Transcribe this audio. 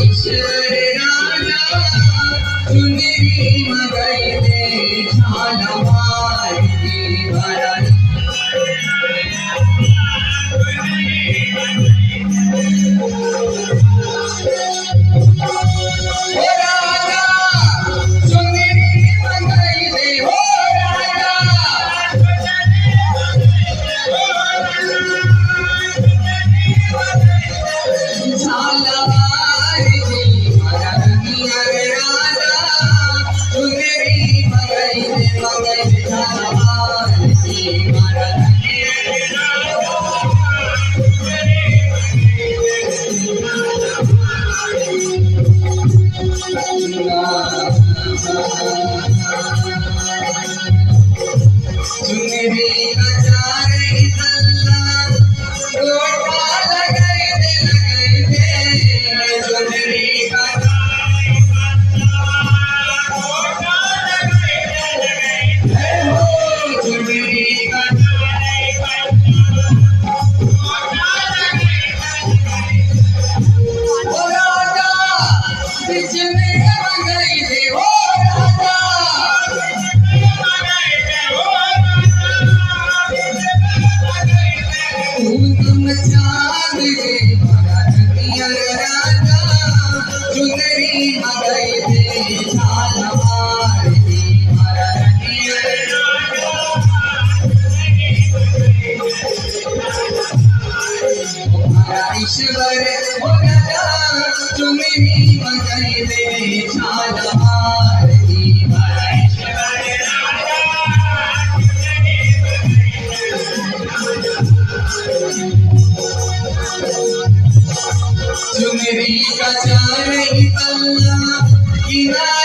ईश्वर राजा चुनरी मगई दे झालवार की भराई चुनरी नजारे अल्लाह गोटा लगाई दे चुनरी नजारे अल्लाह गोटा लगाई दे चुनरी नजारे अल्लाह गोटा लगाई दे ओ राजा बीच में मंगाई दे ओ राजा चांद रे भरतिया राजा चुनरी मगई दे झालवार की भरतिया ईश्वर हो राजा चुनरी मगई दे झालवार की चुनरी का चारे अल्लाह किनारे